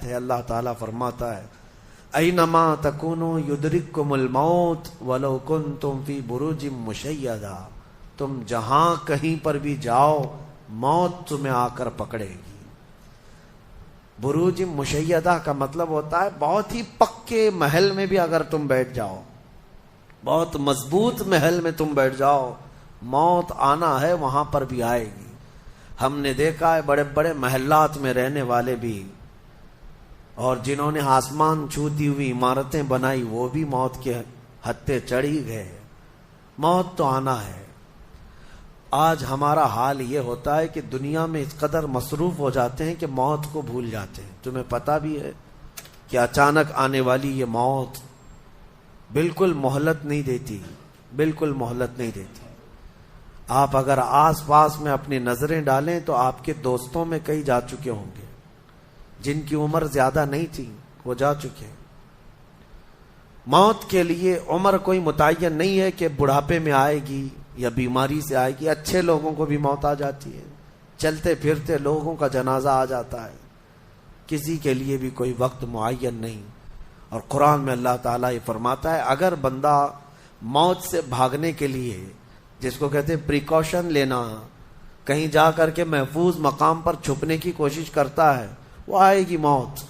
ہے. اللہ تعالیٰ فرماتا ہے اینما تکونوا یدرککم الموت ولو کنتم فی بروج مشیدہ. تم جہاں کہیں پر بھی جاؤ موت تمہیں آ کر پکڑے گی. بروج مشیدہ کا مطلب ہوتا ہے بہت ہی پکے محل میں بھی اگر تم بیٹھ جاؤ, بہت مضبوط محل میں تم بیٹھ جاؤ, موت آنا ہے وہاں پر بھی آئے گی. ہم نے دیکھا ہے بڑے بڑے محلات میں رہنے والے بھی, اور جنہوں نے آسمان چھوتی ہوئی عمارتیں بنائی وہ بھی موت کے ہتھے چڑھی گئے. موت تو آنا ہے. آج ہمارا حال یہ ہوتا ہے کہ دنیا میں اس قدر مصروف ہو جاتے ہیں کہ موت کو بھول جاتے ہیں. تمہیں پتہ بھی ہے کہ اچانک آنے والی یہ موت بالکل مہلت نہیں دیتی, بالکل مہلت نہیں دیتی. آپ اگر آس پاس میں اپنی نظریں ڈالیں تو آپ کے دوستوں میں کئی جا چکے ہوں گے, جن کی عمر زیادہ نہیں تھی وہ جا چکے. موت کے لیے عمر کوئی متعین نہیں ہے کہ بڑھاپے میں آئے گی یا بیماری سے آئے گی. اچھے لوگوں کو بھی موت آ جاتی ہے, چلتے پھرتے لوگوں کا جنازہ آ جاتا ہے. کسی کے لیے بھی کوئی وقت معین نہیں. اور قرآن میں اللہ تعالیٰ یہ فرماتا ہے اگر بندہ موت سے بھاگنے کے لیے, جس کو کہتے ہیں پریکاشن لینا, کہیں جا کر کے محفوظ مقام پر چھپنے کی کوشش کرتا ہے, وہ آئے گی موت.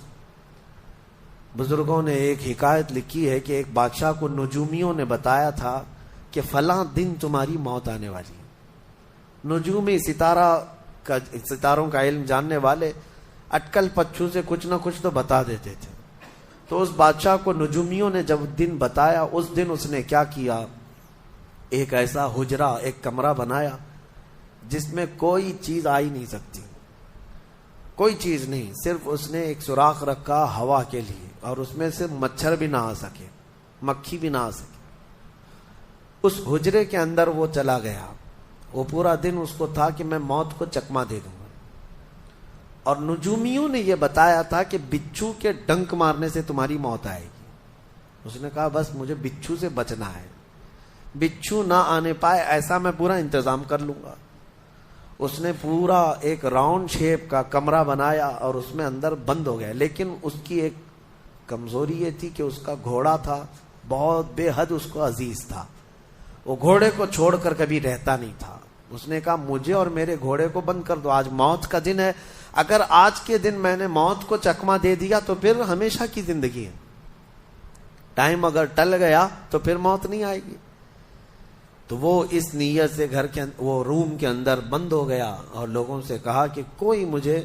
بزرگوں نے ایک حکایت لکھی ہے کہ ایک بادشاہ کو نجومیوں نے بتایا تھا کہ فلاں دن تمہاری موت آنے والی ہے. نجومی ستاروں کا علم جاننے والے اٹکل پچھو سے کچھ نہ کچھ تو بتا دیتے تھے. تو اس بادشاہ کو نجومیوں نے جب دن بتایا, اس دن اس نے کیا کیا, ایک ایسا حجرہ, ایک کمرہ بنایا جس میں کوئی چیز آ ہی نہیں سکتی, کوئی چیز نہیں. صرف اس نے ایک سوراخ رکھا ہوا کے لیے, اور اس میں سے مچھر بھی نہ آ سکے, مکھی بھی نہ آ سکے. اس حجرے کے اندر وہ چلا گیا. وہ پورا دن اس کو تھا کہ میں موت کو چکما دے دوں گا. اور نجومیوں نے یہ بتایا تھا کہ بچھو کے ڈنک مارنے سے تمہاری موت آئے گی. اس نے کہا بس مجھے بچھو سے بچنا ہے, بچھو نہ آنے پائے ایسا میں پورا انتظام کر لوں گا. اس نے پورا ایک راؤنڈ شیپ کا کمرہ بنایا اور اس میں اندر بند ہو گیا. لیکن اس کی ایک کمزوری یہ تھی کہ اس کا گھوڑا تھا, بہت بے حد اس کو عزیز تھا. وہ گھوڑے کو چھوڑ کر کبھی رہتا نہیں تھا. اس نے کہا مجھے اور میرے گھوڑے کو بند کر دو, آج موت کا دن ہے. اگر آج کے دن میں نے موت کو چکما دے دیا تو پھر ہمیشہ کی زندگی ہے. ٹائم اگر ٹل گیا تو پھر موت نہیں آئے گی. تو وہ اس نیت سے گھر کے وہ روم کے اندر بند ہو گیا اور لوگوں سے کہا کہ کوئی مجھے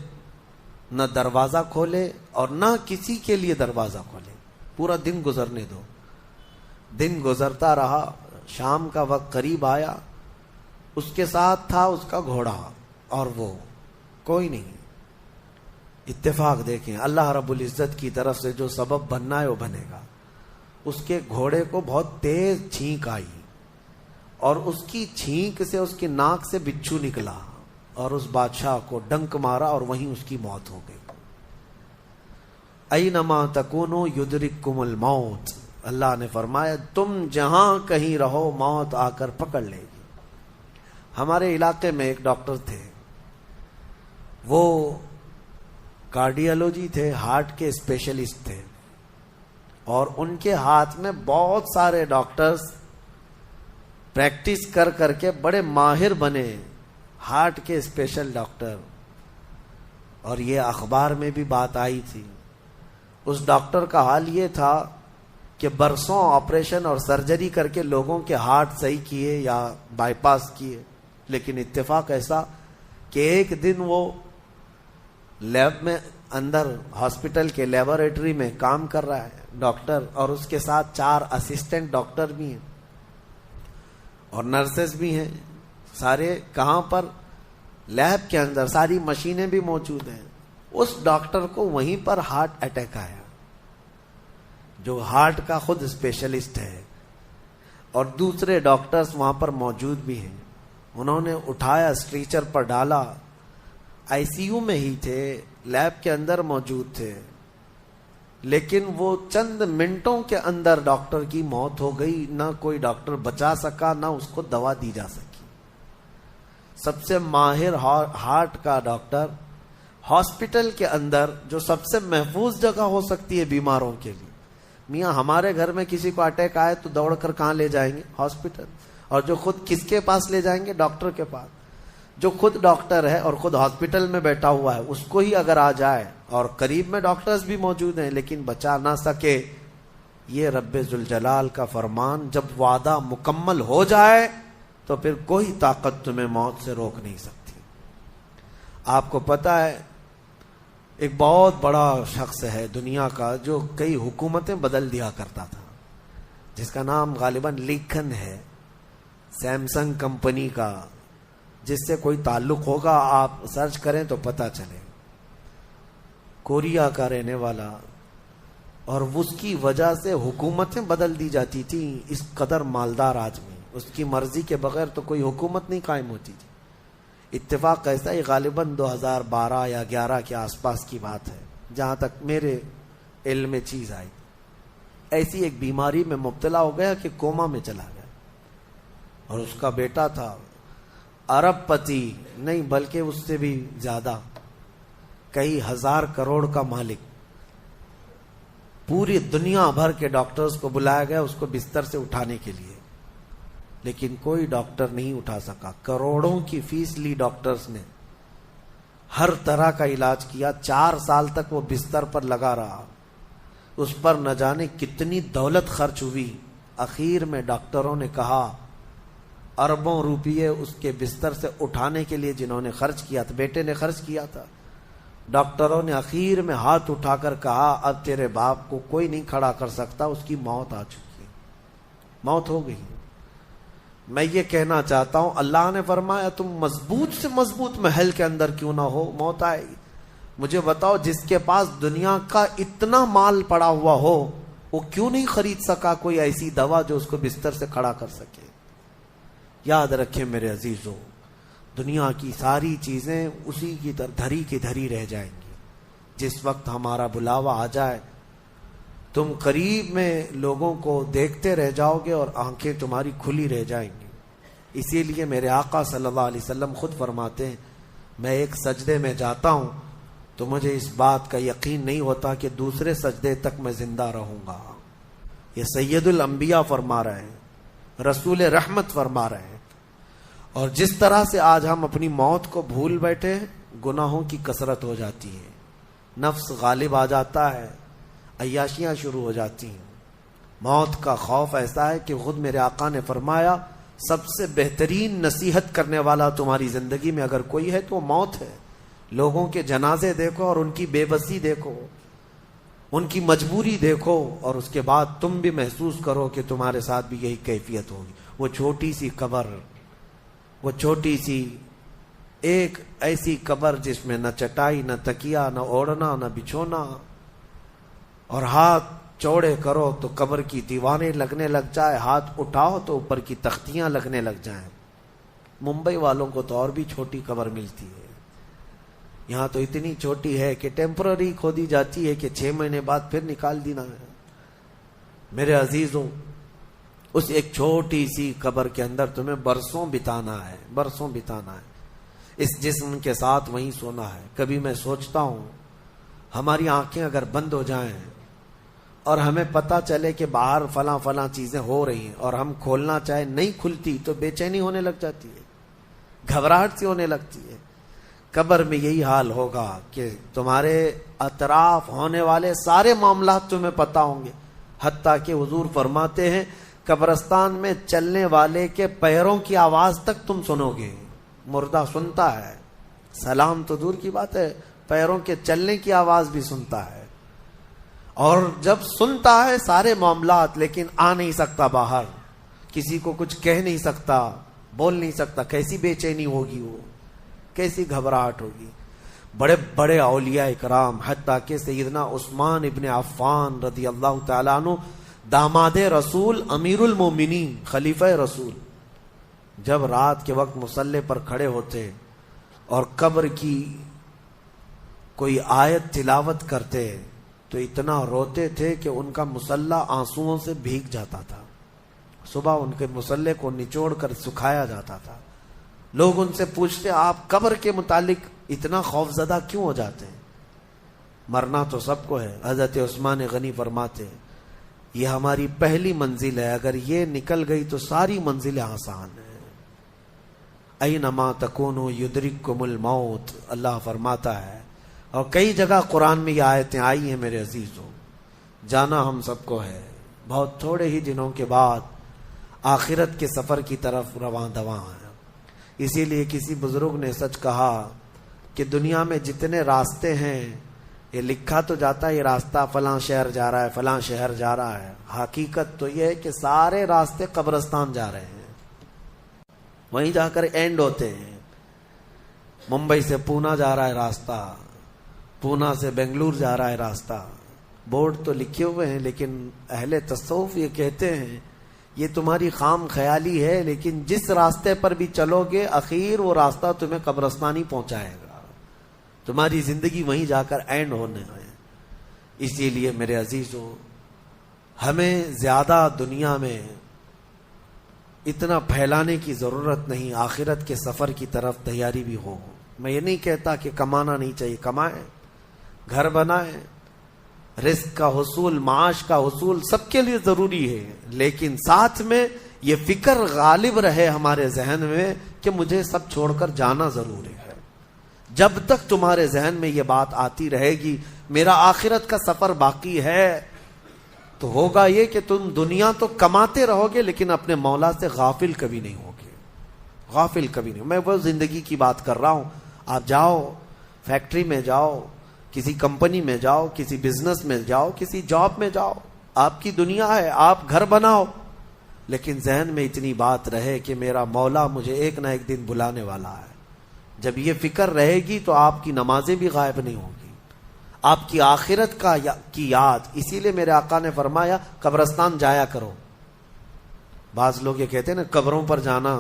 نہ دروازہ کھولے اور نہ کسی کے لیے دروازہ کھولے, پورا دن گزرنے دو. دن گزرتا رہا, شام کا وقت قریب آیا. اس کے ساتھ تھا اس کا گھوڑا اور وہ کوئی نہیں. اتفاق دیکھیں, اللہ رب العزت کی طرف سے جو سبب بننا ہے وہ بنے گا. اس کے گھوڑے کو بہت تیز چھینک آئی اور اس کی چھینک سے اس کی ناک سے بچھو نکلا اور اس بادشاہ کو ڈنک مارا اور وہیں اس کی موت ہو گئی. اینما تکونوا یدرککم الموت. اللہ نے فرمایا تم جہاں کہیں رہو موت آ کر پکڑ لے گی. ہمارے علاقے میں ایک ڈاکٹر تھے, وہ کارڈیالوجی تھے, ہارٹ کے اسپیشلسٹ تھے, اور ان کے ہاتھ میں بہت سارے ڈاکٹرز پریکٹس کر کر کے بڑے ماہر بنے, ہارٹ کے اسپیشل ڈاکٹر. اور یہ اخبار میں بھی بات آئی تھی. اس ڈاکٹر کا حال یہ تھا کہ برسوں آپریشن اور سرجری کر کے لوگوں کے ہارٹ صحیح کیے یا بائی پاس کیے, لیکن اتفاق ایسا کہ ایک دن وہ لیب میں اندر ہاسپٹل کے لیبوریٹری میں کام کر رہا ہے ڈاکٹر, اور اس کے ساتھ 4 اسسٹنٹ ڈاکٹر بھی ہیں اور نرسز بھی ہیں. سارے کہاں پر, لیب کے اندر, ساری مشینیں بھی موجود ہیں. اس ڈاکٹر کو وہیں پر ہارٹ اٹیک آیا, جو ہارٹ کا خود اسپیشلسٹ ہے, اور دوسرے ڈاکٹرز وہاں پر موجود بھی ہیں. انہوں نے اٹھایا, اسٹریچر پر ڈالا, آئی سی یو میں ہی تھے, لیب کے اندر موجود تھے, لیکن وہ چند منٹوں کے اندر ڈاکٹر کی موت ہو گئی. نہ کوئی ڈاکٹر بچا سکا, نہ اس کو دوا دی جا سکی. سب سے ماہر ہارٹ کا ڈاکٹر ہاسپٹل کے اندر جو سب سے محفوظ جگہ ہو سکتی ہے بیماروں کے لیے، میاں ہمارے گھر میں کسی کو اٹیک آئے تو دوڑ کر کہاں لے جائیں گے؟ ہاسپٹل. اور جو خود کس کے پاس لے جائیں گے؟ ڈاکٹر کے پاس. جو خود ڈاکٹر ہے اور خود ہاسپٹل میں بیٹھا ہوا ہے، اس کو ہی اگر آ جائے، اور قریب میں ڈاکٹرز بھی موجود ہیں لیکن بچا نہ سکے، یہ رب ذوالجلال کا فرمان، جب وعدہ مکمل ہو جائے تو پھر کوئی طاقت تمہیں موت سے روک نہیں سکتی. آپ کو پتا ہے ایک بہت بڑا شخص ہے دنیا کا جو کئی حکومتیں بدل دیا کرتا تھا، جس کا نام غالباً لیکن ہے، سیمسنگ کمپنی کا. جس سے کوئی تعلق ہوگا آپ سرچ کریں تو پتہ چلے. کوریا کا رہنے والا، اور اس کی وجہ سے حکومتیں بدل دی جاتی تھیں. اس قدر مالدار آدمی، اس کی مرضی کے بغیر تو کوئی حکومت نہیں قائم ہوتی تھی. اتفاق ایسا ہی غالباً 2012 یا 11 کے آس پاس کی بات ہے جہاں تک میرے علم میں چیز آئی. ایسی ایک بیماری میں مبتلا ہو گیا کہ کوما میں چلا گیا، اور اس کا بیٹا تھا ارب پتی نہیں بلکہ اس سے بھی زیادہ، کئی ہزار کروڑ کا مالک. پوری دنیا بھر کے ڈاکٹرز کو بلایا گیا اس کو بستر سے اٹھانے کے لیے، لیکن کوئی ڈاکٹر نہیں اٹھا سکا. کروڑوں کی فیس لی ڈاکٹرز نے، ہر طرح کا علاج کیا. 4 سال تک وہ بستر پر لگا رہا، اس پر نہ جانے کتنی دولت خرچ ہوئی. اخیر میں ڈاکٹروں نے کہا، اربوں روپیے اس کے بستر سے اٹھانے کے لیے جنہوں نے خرچ کیا تھا، بیٹے نے خرچ کیا تھا، ڈاکٹروں نے اخیر میں ہاتھ اٹھا کر کہا اب تیرے باپ کو کوئی نہیں کھڑا کر سکتا، اس کی موت آ چکی ہے، موت ہو گئی. میں یہ کہنا چاہتا ہوں اللہ نے فرمایا تم مضبوط سے مضبوط محل کے اندر کیوں نہ ہو، موت آئے گی. مجھے بتاؤ جس کے پاس دنیا کا اتنا مال پڑا ہوا ہو وہ کیوں نہیں خرید سکا کوئی ایسی دوا جو اس کو بستر سے کھڑا کر سکے؟ یاد رکھیں میرے عزیزوں، دنیا کی ساری چیزیں اسی کی دھری کی دھری رہ جائیں گی. جس وقت ہمارا بلاوا آ جائے تم قریب میں لوگوں کو دیکھتے رہ جاؤ گے اور آنکھیں تمہاری کھلی رہ جائیں گی. اسی لیے میرے آقا صلی اللہ علیہ وسلم خود فرماتے ہیں میں ایک سجدے میں جاتا ہوں تو مجھے اس بات کا یقین نہیں ہوتا کہ دوسرے سجدے تک میں زندہ رہوں گا. یہ سید الانبیاء فرما رہے ہیں، رسول رحمت فرما رہے ہیں. اور جس طرح سے آج ہم اپنی موت کو بھول بیٹھے، گناہوں کی کثرت ہو جاتی ہے، نفس غالب آ جاتا ہے، عیاشیاں شروع ہو جاتی ہیں. موت کا خوف ایسا ہے کہ خود میرے آقا نے فرمایا سب سے بہترین نصیحت کرنے والا تمہاری زندگی میں اگر کوئی ہے تو وہ موت ہے. لوگوں کے جنازے دیکھو اور ان کی بے بسی دیکھو، ان کی مجبوری دیکھو، اور اس کے بعد تم بھی محسوس کرو کہ تمہارے ساتھ بھی یہی کیفیت ہوگی. وہ چھوٹی سی قبر، وہ چھوٹی سی ایک ایسی قبر جس میں نہ چٹائی، نہ تکیا، نہ اوڑھنا، نہ بچھونا، اور ہاتھ چوڑے کرو تو قبر کی دیواریں لگنے لگ جائے، ہاتھ اٹھاؤ تو اوپر کی تختیاں لگنے لگ جائیں. ممبئی والوں کو تو اور بھی چھوٹی قبر ملتی ہے، یہاں تو اتنی چھوٹی ہے کہ ٹیمپرری کھودی جاتی ہے کہ 6 مہینے بعد پھر نکال دینا ہے. میرے عزیزوں، اس ایک چھوٹی سی قبر کے اندر تمہیں برسوں بتانا ہے، برسوں بتانا ہے. اس جسم کے ساتھ وہیں سونا ہے. کبھی میں سوچتا ہوں ہماری آنکھیں اگر بند ہو جائیں اور ہمیں پتہ چلے کہ باہر فلاں فلاں چیزیں ہو رہی ہیں اور ہم کھولنا چاہے نہیں کھلتی تو بے چینی ہونے لگ جاتی ہے، گھبراہٹ سی ہونے لگتی ہے. قبر میں یہی حال ہوگا کہ تمہارے اطراف ہونے والے سارے معاملات تمہیں پتہ ہوں گے، حتیٰ کہ حضور فرماتے ہیں قبرستان میں چلنے والے کے پیروں کی آواز تک تم سنو گے. مردہ سنتا ہے، سلام تو دور کی بات ہے، پیروں کے چلنے کی آواز بھی سنتا ہے. اور جب سنتا ہے سارے معاملات لیکن آ نہیں سکتا باہر، کسی کو کچھ کہہ نہیں سکتا، بول نہیں سکتا. کیسی بے چینی ہوگی، وہ کیسی گھبراہٹ ہوگی. بڑے بڑے اولیاء اکرام حتیٰ کہ سیدنا عثمان ابن عفان رضی اللہ تعالیٰ عنہ، داماد رسول، امیر المومنین، خلیفہ رسول، جب رات کے وقت مصلی پر کھڑے ہوتے اور قبر کی کوئی آیت تلاوت کرتے تو اتنا روتے تھے کہ ان کا مصلی آنسوؤں سے بھیگ جاتا تھا. صبح ان کے مصلی کو نچوڑ کر سکھایا جاتا تھا. لوگ ان سے پوچھتے آپ قبر کے متعلق اتنا خوف زدہ کیوں ہو جاتے ہیں؟ مرنا تو سب کو ہے. حضرت عثمان غنی فرماتے ہیں یہ ہماری پہلی منزل ہے، اگر یہ نکل گئی تو ساری منزلیں آسان ہیں. اینما تکونوا یدرککم الموت، اللہ فرماتا ہے. اور کئی جگہ قرآن میں یہ آیتیں آئی ہیں میرے عزیزوں. جانا ہم سب کو ہے، بہت تھوڑے ہی دنوں کے بعد آخرت کے سفر کی طرف رواں دواں ہے. اسی لیے کسی بزرگ نے سچ کہا کہ دنیا میں جتنے راستے ہیں یہ لکھا تو جاتا ہے یہ راستہ فلاں شہر جا رہا ہے، فلاں شہر جا رہا ہے، حقیقت تو یہ ہے کہ سارے راستے قبرستان جا رہے ہیں، وہیں جا کر اینڈ ہوتے ہیں. ممبئی سے پونا جا رہا ہے راستہ، پونا سے بنگلور جا رہا ہے راستہ. بورڈ تو لکھے ہوئے ہیں لیکن اہل تصوف یہ کہتے ہیں یہ تمہاری خام خیالی ہے، لیکن جس راستے پر بھی چلو گے اخیر وہ راستہ تمہیں قبرستان ہی پہنچائے گا، تمہاری زندگی وہیں جا کر اینڈ ہونے ہے. اسی لیے میرے عزیزوں ہمیں زیادہ دنیا میں اتنا پھیلانے کی ضرورت نہیں، آخرت کے سفر کی طرف تیاری بھی ہو. میں یہ نہیں کہتا کہ کمانا نہیں چاہیے، کمائیں، گھر بنائیں، رزق کا حصول، معاش کا حصول سب کے لیے ضروری ہے، لیکن ساتھ میں یہ فکر غالب رہے ہمارے ذہن میں کہ مجھے سب چھوڑ کر جانا ضروری ہے. جب تک تمہارے ذہن میں یہ بات آتی رہے گی میرا آخرت کا سفر باقی ہے تو ہوگا یہ کہ تم دنیا تو کماتے رہو گے لیکن اپنے مولا سے غافل کبھی نہیں ہوگے، غافل کبھی نہیں. میں وہ زندگی کی بات کر رہا ہوں. آپ جاؤ فیکٹری میں جاؤ، کسی کمپنی میں جاؤ، کسی بزنس میں جاؤ، کسی جاب میں جاؤ، آپ کی دنیا ہے، آپ گھر بناؤ، لیکن ذہن میں اتنی بات رہے کہ میرا مولا مجھے ایک نہ ایک دن بلانے والا ہے. جب یہ فکر رہے گی تو آپ کی نمازیں بھی غائب نہیں ہوں گی، آپ کی آخرت کی یاد. اسی لیے میرے آقا نے فرمایا قبرستان جایا کرو. بعض لوگ یہ کہتے ہیں نا قبروں پر جانا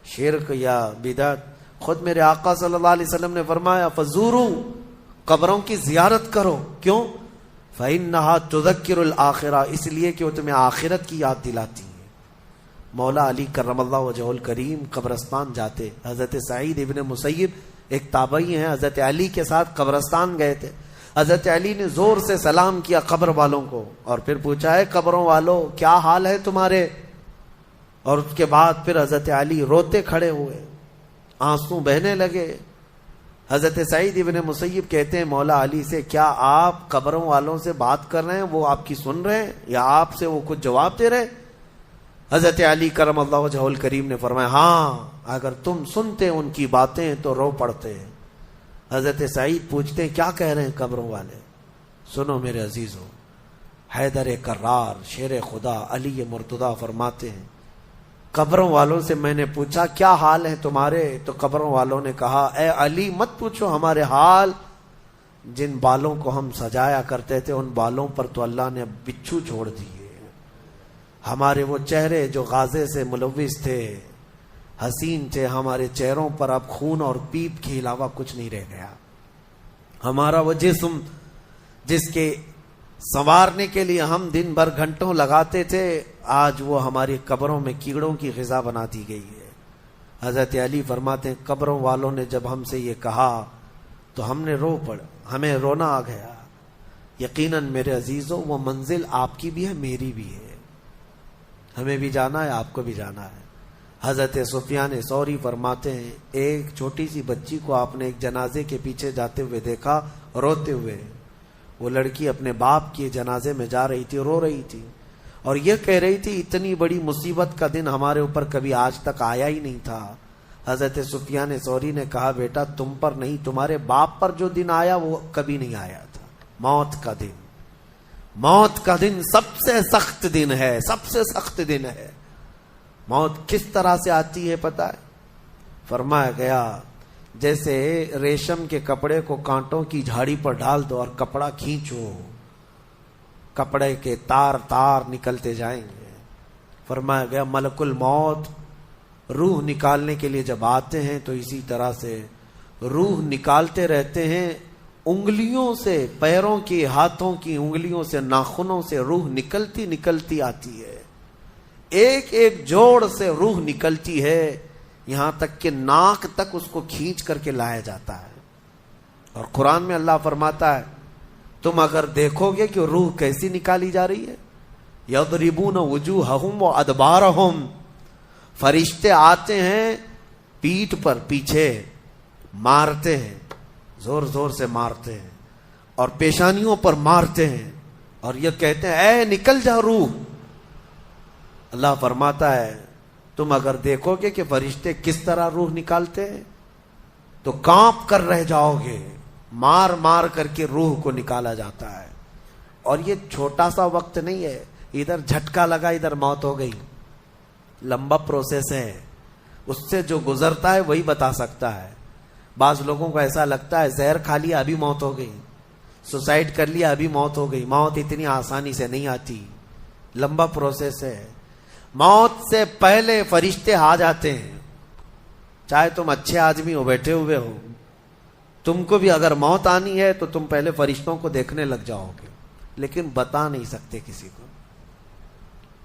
شرک یا بدعت. خود میرے آقا صلی اللہ علیہ وسلم نے فرمایا فزورو، قبروں کی زیارت کرو. کیوں؟ فإنها تذکر الآخرہ، اس لیے کہ وہ تمہیں آخرت کی یاد دلاتی ہے. مولا علی کرم اللہ وجہہ الکریم قبرستان جاتے. حضرت سعید ابن مسیب ایک تابعی ہیں، حضرت علی کے ساتھ قبرستان گئے تھے. حضرت علی نے زور سے سلام کیا قبر والوں کو اور پھر پوچھا ہے قبروں والوں کیا حال ہے تمہارے؟ اور اس کے بعد پھر حضرت علی روتے کھڑے ہوئے، آنسو بہنے لگے. حضرت سعید ابن مسیب کہتے ہیں مولا علی سے کیا آپ قبروں والوں سے بات کر رہے ہیں، وہ آپ کی سن رہے ہیں یا آپ سے وہ کچھ جواب دے رہے ہیں؟ حضرت علی کرم اللہ وجہہ الکریم نے فرمایا ہاں اگر تم سنتے ان کی باتیں تو رو پڑتے. حضرت سعید پوچھتے ہیں کیا کہہ رہے ہیں قبروں والے؟ سنو میرے عزیزوں، حیدر کرار شیر خدا علی مرتضیٰ فرماتے ہیں قبروں والوں سے میں نے پوچھا کیا حال ہے تمہارے؟ تو قبروں والوں نے کہا اے علی مت پوچھو ہمارے حال، جن بالوں کو ہم سجایا کرتے تھے ان بالوں پر تو اللہ نے بچھو چھوڑ دیے. ہمارے وہ چہرے جو غازے سے ملوث تھے، حسین تھے، ہمارے چہروں پر اب خون اور پیپ کے علاوہ کچھ نہیں رہ گیا. ہمارا وہ جسم جس کے سنوارنے کے لیے ہم دن بھر گھنٹوں لگاتے تھے آج وہ ہماری قبروں میں کیڑوں کی غذا بنا دی گئی ہے. حضرت علی فرماتے ہیں قبروں والوں نے جب ہم سے یہ کہا تو ہم نے رو پڑا، ہمیں رونا آ گیا. یقیناً میرے عزیزوں وہ منزل آپ کی بھی ہے میری بھی ہے، ہمیں بھی جانا ہے آپ کو بھی جانا ہے. حضرت سفیان ثوری فرماتے ہیں ایک چھوٹی سی بچی کو آپ نے ایک جنازے کے پیچھے جاتے ہوئے دیکھا روتے ہوئے. وہ لڑکی اپنے باپ کے جنازے میں جا رہی تھی، رو رہی تھی اور یہ کہہ رہی تھی اتنی بڑی مصیبت کا دن ہمارے اوپر کبھی آج تک آیا ہی نہیں تھا. حضرت سفیان ثوری نے کہا بیٹا تم پر نہیں تمہارے باپ پر جو دن آیا وہ کبھی نہیں آیا تھا. موت کا دن، موت کا دن سب سے سخت دن ہے، سب سے سخت دن ہے. موت کس طرح سے آتی ہے پتہ ہے؟ فرمایا گیا جیسے ریشم کے کپڑے کو کانٹوں کی جھاڑی پر ڈال دو اور کپڑا کھینچو، کپڑے کے تار تار نکلتے جائیں گے. فرمایا گیا ملک الموت روح نکالنے کے لیے جب آتے ہیں تو اسی طرح سے روح نکالتے رہتے ہیں. انگلیوں سے، پیروں کی، ہاتھوں کی انگلیوں سے، ناخنوں سے روح نکلتی نکلتی آتی ہے. ایک ایک جوڑ سے روح نکلتی ہے، یہاں تک کہ ناک تک اس کو کھینچ کر کے لایا جاتا ہے. اور قرآن میں اللہ فرماتا ہے تم اگر دیکھو گے کہ روح کیسی نکالی جا رہی ہے، یضربون وجوہہم وادبارہم، فرشتے آتے ہیں پیٹھ پر، پیچھے مارتے ہیں، زور زور سے مارتے ہیں اور پیشانیوں پر مارتے ہیں اور یہ کہتے ہیں اے نکل جا روح۔ اللہ فرماتا ہے تم اگر دیکھو گے کہ فرشتے کس طرح روح نکالتے ہیں تو کانپ کر رہ جاؤ گے، مار مار کر کے روح کو نکالا جاتا ہے۔ اور یہ چھوٹا سا وقت نہیں ہے، ادھر جھٹکا لگا ادھر موت ہو گئی، لمبا پروسیس ہے، اس سے جو گزرتا ہے وہی بتا سکتا ہے۔ بعض لوگوں کو ایسا لگتا ہے زہر کھا لیا ابھی موت ہو گئی، سوسائڈ کر لیا ابھی موت ہو گئی۔ موت اتنی آسانی سے نہیں آتی، لمبا پروسیس ہے۔ موت سے پہلے فرشتے آ جاتے ہیں، چاہے تم اچھے آدمی ہو، بیٹھے ہوئے ہو، تم کو بھی اگر موت آنی ہے تو تم پہلے فرشتوں کو دیکھنے لگ جاؤ گے، لیکن بتا نہیں سکتے کسی کو۔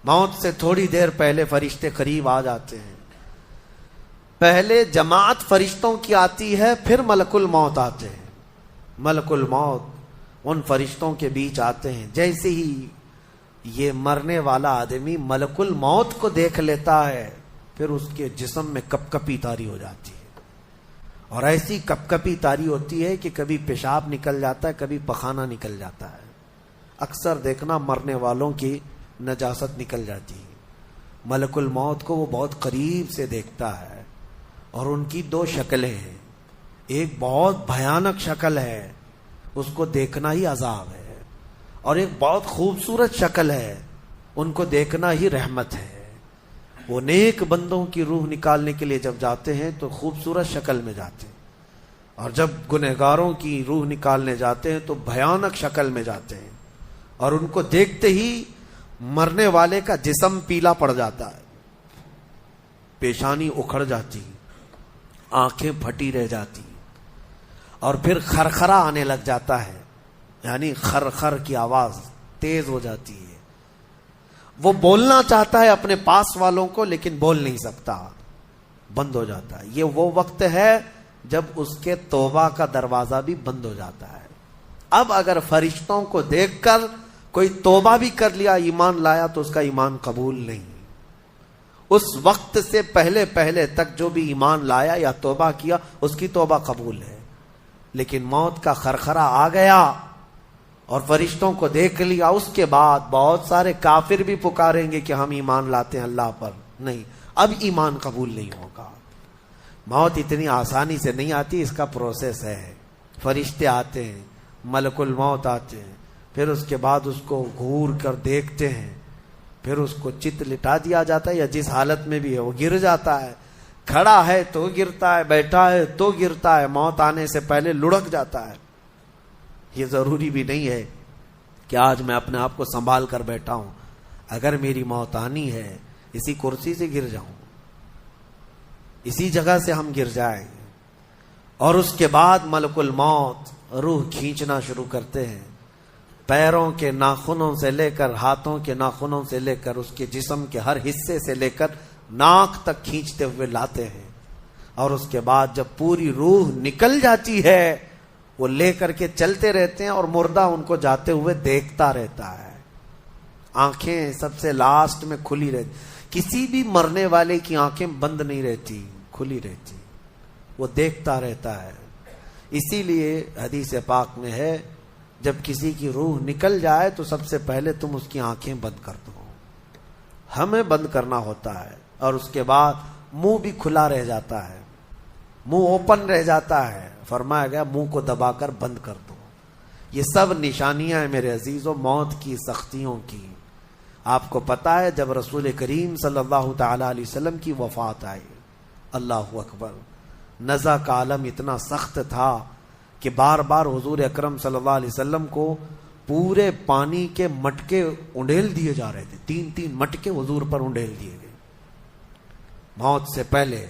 موت سے تھوڑی دیر پہلے فرشتے قریب آ جاتے ہیں۔ پہلے جماعت فرشتوں کی آتی ہے، پھر ملک الموت آتے ہیں۔ ملک الموت ان فرشتوں کے بیچ آتے ہیں۔ جیسے ہی یہ مرنے والا آدمی ملک الموت کو دیکھ لیتا ہے، پھر اس کے جسم میں کپ کپی طاری ہو جاتی ہے، اور ایسی کپ کپی طاری ہوتی ہے کہ کبھی پیشاب نکل جاتا ہے، کبھی پخانہ نکل جاتا ہے۔ اکثر دیکھنا مرنے والوں کی نجاست نکل جاتی ہے۔ ملک الموت کو وہ بہت قریب سے دیکھتا ہے، اور ان کی دو شکلیں ہیں، ایک بہت بھیانک شکل ہے، اس کو دیکھنا ہی عذاب ہے، اور ایک بہت خوبصورت شکل ہے، ان کو دیکھنا ہی رحمت ہے۔ وہ نیک بندوں کی روح نکالنے کے لیے جب جاتے ہیں تو خوبصورت شکل میں جاتے ہیں، اور جب گنہگاروں کی روح نکالنے جاتے ہیں تو بھیانک شکل میں جاتے ہیں، اور ان کو دیکھتے ہی مرنے والے کا جسم پیلا پڑ جاتا ہے، پیشانی اکھڑ جاتی، آنکھیں پھٹی رہ جاتی، اور پھر خرخرا آنے لگ جاتا ہے، یعنی خرخر کی آواز تیز ہو جاتی ہے۔ وہ بولنا چاہتا ہے اپنے پاس والوں کو، لیکن بول نہیں سکتا، بند ہو جاتا ہے۔ یہ وہ وقت ہے جب اس کے توبہ کا دروازہ بھی بند ہو جاتا ہے۔ اب اگر فرشتوں کو دیکھ کر کوئی توبہ بھی کر لیا، ایمان لایا، تو اس کا ایمان قبول نہیں۔ اس وقت سے پہلے پہلے تک جو بھی ایمان لایا یا توبہ کیا، اس کی توبہ قبول ہے۔ لیکن موت کا خرخرا آ گیا اور فرشتوں کو دیکھ لیا، اس کے بعد بہت سارے کافر بھی پکاریں گے کہ ہم ایمان لاتے ہیں اللہ پر، نہیں، اب ایمان قبول نہیں ہوگا۔ موت اتنی آسانی سے نہیں آتی، اس کا پروسیس ہے۔ فرشتے آتے ہیں، ملک الموت آتے ہیں، پھر اس کے بعد اس کو گھور کر دیکھتے ہیں، پھر اس کو چت لٹا دیا جاتا ہے، یا جس حالت میں بھی ہے وہ گر جاتا ہے، کھڑا ہے تو گرتا ہے، بیٹھا ہے تو گرتا ہے، موت آنے سے پہلے لڑک جاتا ہے۔ یہ ضروری بھی نہیں ہے کہ آج میں اپنے آپ کو سنبھال کر بیٹھا ہوں، اگر میری موت آنی ہے اسی کرسی سے گر جاؤں، اسی جگہ سے ہم گر جائیں۔ اور اس کے بعد ملک الموت روح کھینچنا شروع کرتے ہیں، پیروں کے ناخنوں سے لے کر، ہاتھوں کے ناخنوں سے لے کر، اس کے جسم کے ہر حصے سے لے کر ناک تک کھینچتے ہوئے لاتے ہیں، اور اس کے بعد جب پوری روح نکل جاتی ہے، وہ لے کر کے چلتے رہتے ہیں، اور مردہ ان کو جاتے ہوئے دیکھتا رہتا ہے۔ آنکھیں سب سے لاسٹ میں کھلی رہتی، کسی بھی مرنے والے کی آنکھیں بند نہیں رہتی، کھلی رہتی، وہ دیکھتا رہتا ہے۔ اسی لیے حدیث پاک میں ہے، جب کسی کی روح نکل جائے تو سب سے پہلے تم اس کی آنکھیں بند کر دو، ہمیں بند کرنا ہوتا ہے، اور اس کے بعد منہ بھی کھلا رہ جاتا ہے، منہ اوپن رہ جاتا ہے، فرمایا گیا منہ کو دبا کر بند کر دو۔ یہ سب نشانیاں ہیں میرے عزیزوں موت کی سختیوں کی۔ آپ کو پتا ہے جب رسول کریم صلی اللہ تعالی علیہ وسلم کی وفات آئی، اللہ اکبر، نزع کا عالم اتنا سخت تھا کہ بار بار حضور اکرم صلی اللہ علیہ وسلم کو پورے پانی کے مٹکے انڈیل دیے جا رہے تھے، 3 مٹکے حضور پر انڈیل دیے گئے موت سے پہلے،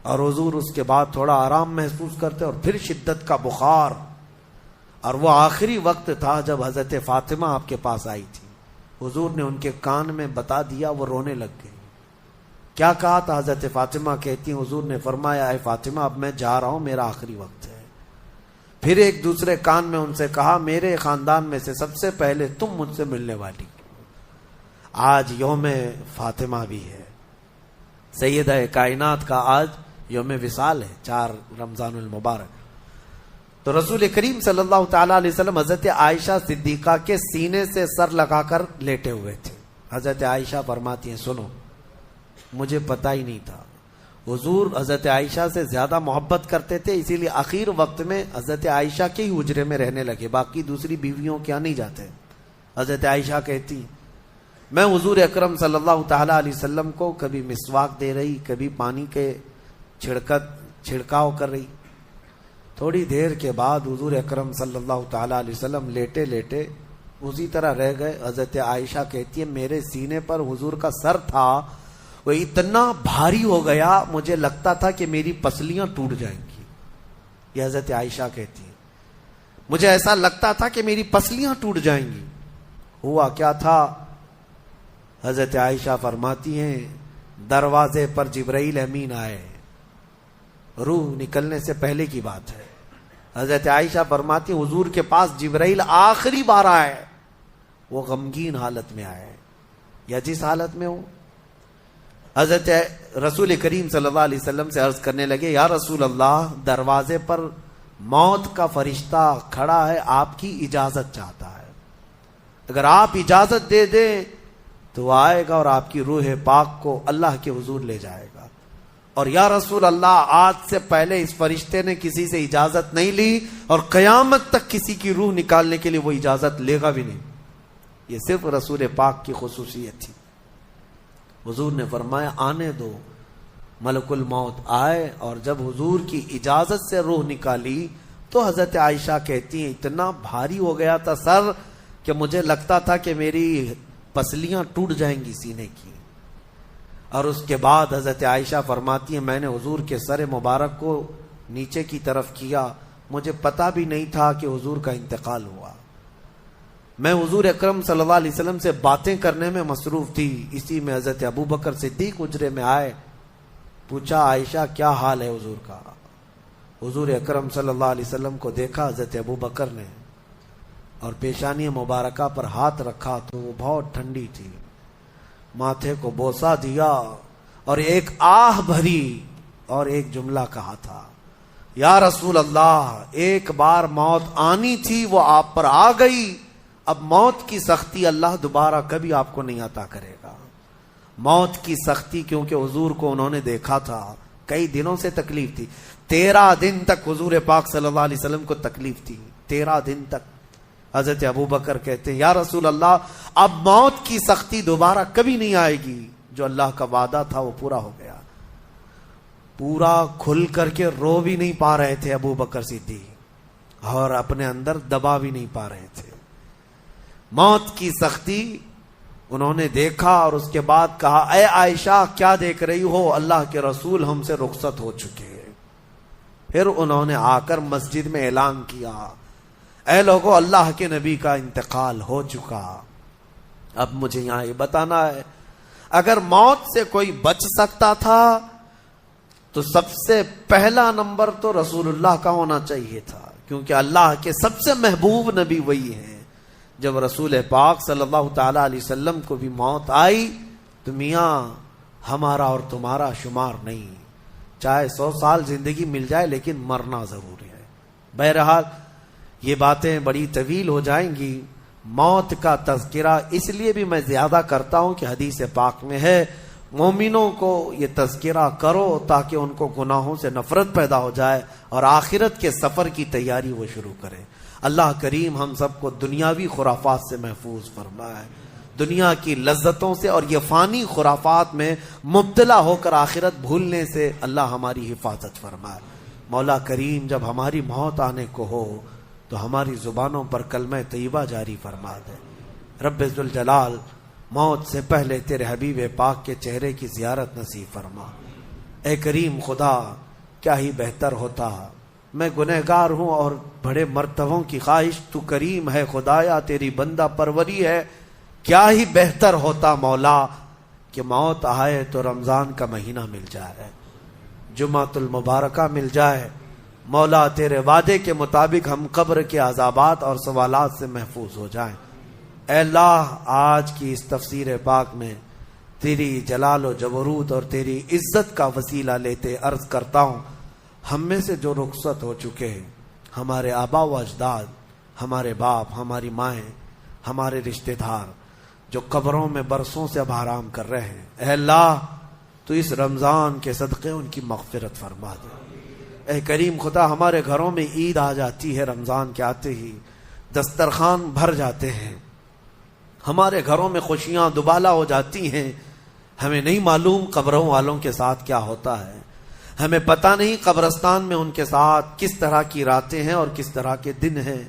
اور حضور اس کے بعد تھوڑا آرام محسوس کرتے، اور پھر شدت کا بخار۔ اور وہ آخری وقت تھا جب حضرت فاطمہ آپ کے پاس آئی تھی، حضور نے ان کے کان میں بتا دیا، وہ رونے لگ گئی۔ کیا کہا تھا؟ حضرت فاطمہ کہتی ہیں حضور نے فرمایا، اے فاطمہ اب میں جا رہا ہوں، میرا آخری وقت ہے۔ پھر ایک دوسرے کان میں ان سے کہا میرے خاندان میں سے سب سے پہلے تم مجھ سے ملنے والی. آج یوم فاطمہ بھی ہے، سیدہ کائنات کا آج یوم وصال ہے، 4 رمضان المبارک. تو رسول کریم صلی اللہ تعالی علیہ وسلم حضرت عائشہ صدیقہ کے سینے سے سر لگا کر لیٹے ہوئے تھے. حضرت عائشہ فرماتی ہیں سنو، مجھے پتا ہی نہیں تھا. حضور حضرت عائشہ سے زیادہ محبت کرتے تھے، اسی لیے آخر وقت میں حضرت عائشہ کے ہی حجرے میں رہنے لگے، باقی دوسری بیویوں کیا نہیں جاتے. حضرت عائشہ کہتی میں حضور اکرم صلی اللہ تعالی علیہ وسلم کو کبھی مسواک دے رہی، کبھی پانی کے چھڑکاؤ کر رہی. تھوڑی دیر کے بعد حضور اکرم صلی اللہ تعالی علیہ وسلم لیٹے لیٹے اسی طرح رہ گئے. حضرت عائشہ کہتی ہے میرے سینے پر حضور کا سر تھا، وہ اتنا بھاری ہو گیا مجھے لگتا تھا کہ میری پسلیاں ٹوٹ جائیں گی. یہ حضرت عائشہ کہتی ہے مجھے ایسا لگتا تھا کہ میری پسلیاں ٹوٹ جائیں گی. ہوا کیا تھا؟ حضرت عائشہ فرماتی ہیں دروازے پر جبرائیل امین آئے، روح نکلنے سے پہلے کی بات ہے. حضرت عائشہ فرماتی ہیں حضور کے پاس جبرائیل آخری بار آئے، وہ غمگین حالت میں آئے یا جس حالت میں ہو. حضرت رسول کریم صلی اللہ علیہ وسلم سے عرض کرنے لگے یا رسول اللہ، دروازے پر موت کا فرشتہ کھڑا ہے، آپ کی اجازت چاہتا ہے، اگر آپ اجازت دے دیں تو وہ آئے گا اور آپ کی روح پاک کو اللہ کے حضور لے جائے گا. اور یا رسول اللہ، آج سے پہلے اس فرشتے نے کسی سے اجازت نہیں لی اور قیامت تک کسی کی روح نکالنے کے لیے وہ اجازت لے گا بھی نہیں. یہ صرف رسول پاک کی خصوصیت تھی. حضور نے فرمایا آنے دو. ملک الموت آئے اور جب حضور کی اجازت سے روح نکالی تو حضرت عائشہ کہتی ہیں اتنا بھاری ہو گیا تھا سر کہ مجھے لگتا تھا کہ میری پسلیاں ٹوٹ جائیں گی سینے کی. اور اس کے بعد حضرت عائشہ فرماتی ہیں میں نے حضور کے سر مبارک کو نیچے کی طرف کیا، مجھے پتا بھی نہیں تھا کہ حضور کا انتقال ہوا. میں حضور اکرم صلی اللہ علیہ وسلم سے باتیں کرنے میں مصروف تھی، اسی میں حضرت ابو بکر صدیق حجرے میں آئے. پوچھا عائشہ کیا حال ہے حضور کا؟ حضور اکرم صلی اللہ علیہ وسلم کو دیکھا حضرت ابو بکر نے اور پیشانی مبارکہ پر ہاتھ رکھا تو وہ بہت ٹھنڈی تھی. ماتھے کو بوسہ دیا اور ایک آہ بھری اور ایک جملہ کہا تھا یا رسول اللہ، ایک بار موت آنی تھی وہ آپ پر آ گئی، اب موت کی سختی اللہ دوبارہ کبھی آپ کو نہیں عطا کرے گا. موت کی سختی کیونکہ حضور کو انہوں نے دیکھا تھا، کئی دنوں سے تکلیف تھی. 13 دن تک حضور پاک صلی اللہ علیہ وسلم کو تکلیف تھی، 13 دن تک. حضرت ابو بکر کہتے ہیں یا رسول اللہ، اب موت کی سختی دوبارہ کبھی نہیں آئے گی، جو اللہ کا وعدہ تھا وہ پورا ہو گیا. پورا کھل کر کے رو بھی نہیں پا رہے تھے ابو بکر صدیق اور اپنے اندر دبا بھی نہیں پا رہے تھے. موت کی سختی انہوں نے دیکھا اور اس کے بعد کہا اے عائشہ کیا دیکھ رہی ہو، اللہ کے رسول ہم سے رخصت ہو چکے. پھر انہوں نے آ کر مسجد میں اعلان کیا اے لوگو، اللہ کے نبی کا انتقال ہو چکا. اب مجھے یہاں یہ بتانا ہے اگر موت سے کوئی بچ سکتا تھا تو سب سے پہلا نمبر تو رسول اللہ کا ہونا چاہیے تھا، کیونکہ اللہ کے سب سے محبوب نبی وہی ہیں. جب رسول پاک صلی اللہ تعالی علیہ وسلم کو بھی موت آئی تو میاں ہمارا اور تمہارا شمار نہیں، چاہے 100 سال زندگی مل جائے لیکن مرنا ضروری ہے. بہرحال یہ باتیں بڑی طویل ہو جائیں گی. موت کا تذکرہ اس لیے بھی میں زیادہ کرتا ہوں کہ حدیث پاک میں ہے مومنوں کو یہ تذکرہ کرو تاکہ ان کو گناہوں سے نفرت پیدا ہو جائے اور آخرت کے سفر کی تیاری وہ شروع کریں. اللہ کریم ہم سب کو دنیاوی خرافات سے محفوظ فرمائے، دنیا کی لذتوں سے اور یہ فانی خرافات میں مبتلا ہو کر آخرت بھولنے سے اللہ ہماری حفاظت فرمائے. مولا کریم جب ہماری موت آنے کو ہو تو ہماری زبانوں پر کلمہ طیبہ جاری فرما دے. رب ذوالجلال موت سے پہلے تیرے حبیب پاک کے چہرے کی زیارت نصیب فرما. اے کریم خدا، کیا ہی بہتر ہوتا، میں گنہگار ہوں اور بڑے مرتبوں کی خواہش، تو کریم ہے خدایا، تیری بندہ پروری ہے. کیا ہی بہتر ہوتا مولا کہ موت آئے تو رمضان کا مہینہ مل جائے، جمعۃ المبارکہ مل جائے، مولا تیرے وعدے کے مطابق ہم قبر کے عذابات اور سوالات سے محفوظ ہو جائیں۔ اے اللہ آج کی اس تفسیر پاک میں تیری جلال و جبروت اور تیری عزت کا وسیلہ لیتے عرض کرتا ہوں، ہم میں سے جو رخصت ہو چکے ہیں، ہمارے آبا و اجداد، ہمارے باپ، ہماری مائیں، ہمارے رشتہ دار جو قبروں میں برسوں سے اب آرام کر رہے ہیں، اے اللہ تو اس رمضان کے صدقے ان کی مغفرت فرما دے۔ اے کریم خدا، ہمارے گھروں میں عید آ جاتی ہے، رمضان کے آتے ہی دسترخوان بھر جاتے ہیں، ہمارے گھروں میں خوشیاں دوبالا ہو جاتی ہیں، ہمیں نہیں معلوم قبروں والوں کے ساتھ کیا ہوتا ہے، ہمیں پتہ نہیں قبرستان میں ان کے ساتھ کس طرح کی راتیں ہیں اور کس طرح کے دن ہیں۔